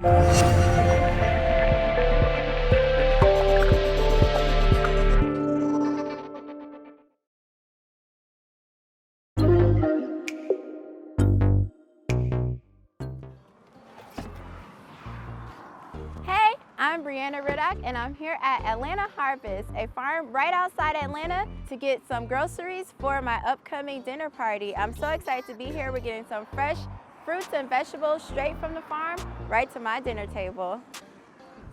Hey, I'm Briana Riddock, and I'm here at Atlanta Harvest, a farm right outside Atlanta, to get some groceries for my upcoming dinner party. I'm so excited to be here. We're getting some fresh fruits and vegetables straight from the farm right to my dinner table.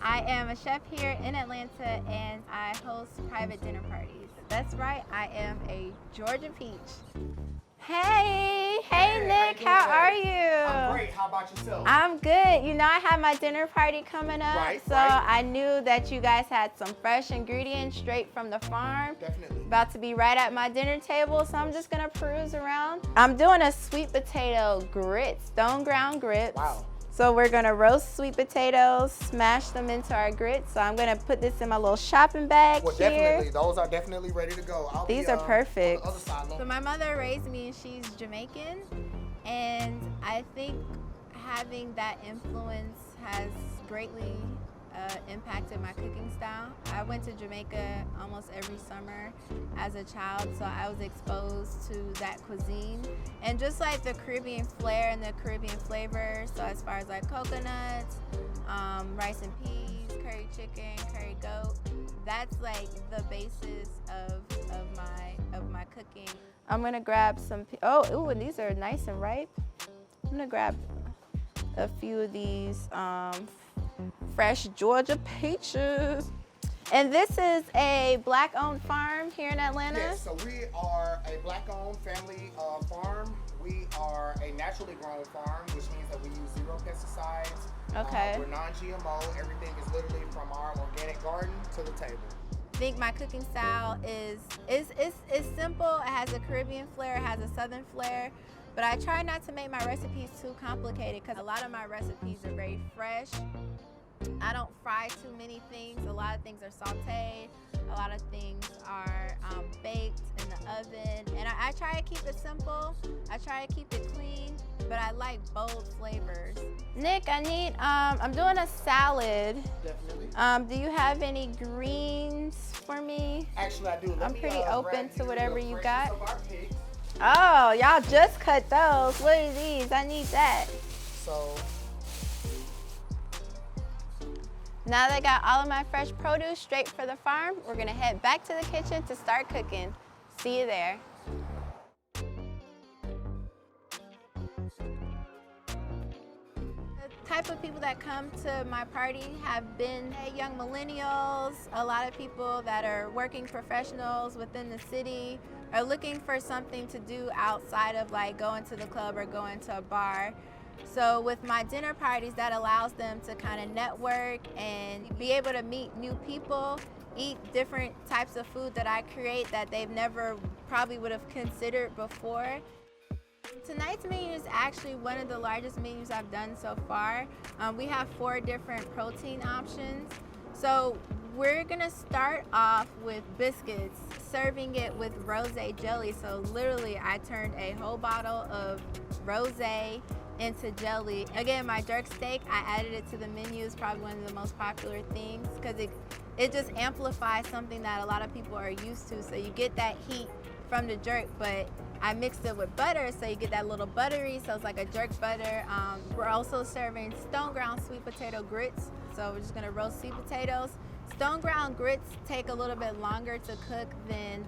I am a chef here in Atlanta, and I host private dinner parties. That's right, I am a Georgia peach. Hey Nick, how are you? I'm great, how about yourself? I'm good. You know, I have my dinner party coming up, so I knew that you guys had some fresh ingredients straight from the farm. Definitely. About to be right at my dinner table, so I'm just gonna peruse around. I'm doing a sweet potato grits, stone ground grits. Wow. So we're gonna roast sweet potatoes, smash them into our grits. So I'm gonna put this in my little shopping bag here. Definitely, those are definitely ready to go. These are perfect. On the other side, so my mother raised me, and she's Jamaican, and I think having that influence has greatly impacted my cooking style. I went to Jamaica almost every summer as a child, so I was exposed to that cuisine and just like the Caribbean flair and the Caribbean flavors. So as far as like coconuts, rice and peas, curry chicken, curry goat, that's like the basis of my cooking. I'm gonna grab some. And these are nice and ripe. I'm gonna grab a few of these fresh Georgia peaches. And this is a Black-owned farm here in Atlanta? Yes, so we are a Black-owned family farm. We are a naturally grown farm, which means that we use 0 pesticides. Okay. We're non-GMO. Everything is literally from our organic garden to the table. I think my cooking style is simple. It has a Caribbean flair, it has a Southern flair. But I try not to make my recipes too complicated because a lot of my recipes are very fresh. I don't fry too many things. A lot of things are sauteed. A lot of things are baked in the oven. And I try to keep it simple. I try to keep it clean, but I like bold flavors. Nick, I'm doing a salad. Definitely. Do you have any greens for me? Actually, I do. I'm pretty open to whatever you got. Of our pigs. Oh, y'all just cut those. What are these? I need that. So now that I got all of my fresh produce straight for the farm, we're gonna head back to the kitchen to start cooking. See you there. The type of people that come to my party have been young millennials, a lot of people that are working professionals within the city, are looking for something to do outside of like going to the club or going to a bar. So with my dinner parties, that allows them to kind of network and be able to meet new people, eat different types of food that I create that they've never probably would have considered before. Tonight's menu is actually one of the largest menus I've done so far. We have 4 different protein options. So we're gonna start off with biscuits, serving it with rosé jelly. So literally I turned a whole bottle of rosé into jelly. Again, my jerk steak, I added it to the menu. It's probably one of the most popular things because it just amplifies something that a lot of people are used to. So you get that heat from the jerk, but I mixed it with butter, so you get that little buttery, so it's like a jerk butter. We're also serving stone ground sweet potato grits. So we're just gonna roast sweet potatoes. Stone ground grits take a little bit longer to cook than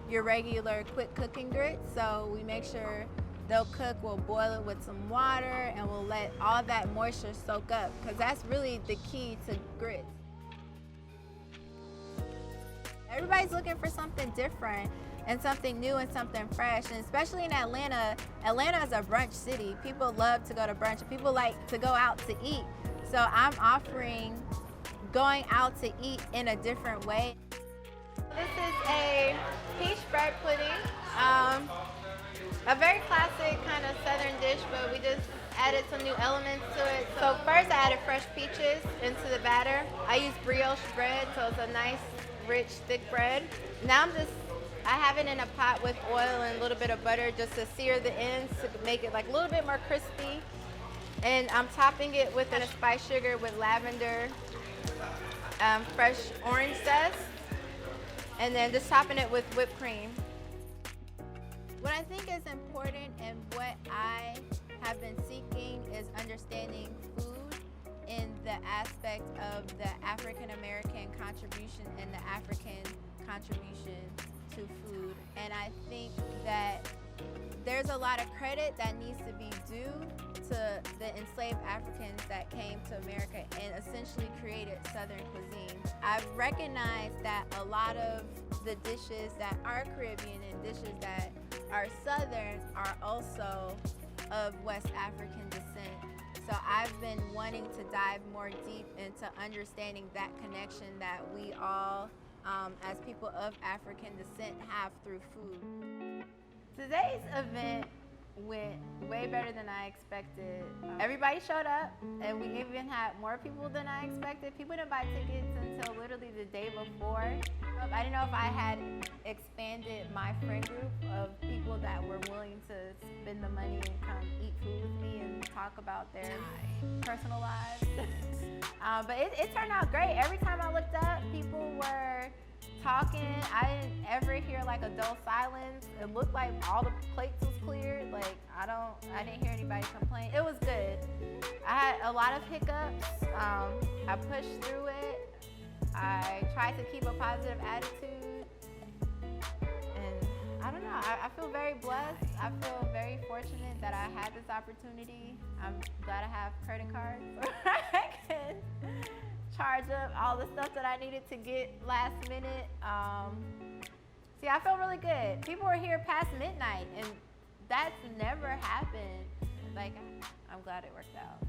your regular quick cooking grits. So we make sure they'll cook, we'll boil it with some water, and we'll let all that moisture soak up, because that's really the key to grits. Everybody's looking for something different and something new and something fresh, and especially in Atlanta. Atlanta is a brunch city. People love to go to brunch. People like to go out to eat. So I'm offering going out to eat in a different way. This is a peach bread pudding. A very classic kind of southern dish, but we just added some new elements to it. So first I added fresh peaches into the batter. I use brioche bread, so it's a nice, rich, thick bread. Now I have it in a pot with oil and a little bit of butter just to sear the ends to make it like a little bit more crispy. And I'm topping it with a spice sugar with lavender, fresh orange zest, and then just topping it with whipped cream. What I think is important and what I have been seeking is understanding food in the aspect of the African American contribution and the African contribution to food. And I think that there's a lot of credit that needs to be due to the enslaved Africans that came to America and essentially created Southern cuisine. I've recognized that a lot of the dishes that are Caribbean and dishes that are Southern are also of West African descent. So I've been wanting to dive more deep into understanding that connection that we all, as people of African descent, have through food. Today's event went way better than I expected. Everybody showed up, and we even had more people than I expected. People didn't buy tickets until literally the day before. I didn't know if I had expanded my friend group of people that were willing to spend the money and come eat food with me and talk about their personal lives. But it turned out great. Every time I looked up, people were talking. I didn't ever hear like a dull silence. It looked like all the plates was cleared. Like I didn't hear anybody complain. It was good. I had a lot of hiccups. I pushed through it. I tried to keep a positive attitude. And I don't know, I feel very blessed. I feel very fortunate that I had this opportunity. I'm glad I have credit cards where I can charge up all the stuff that I needed to get last minute. See, I feel really good. People were here past midnight, and that's never happened. Like, I'm glad it worked out.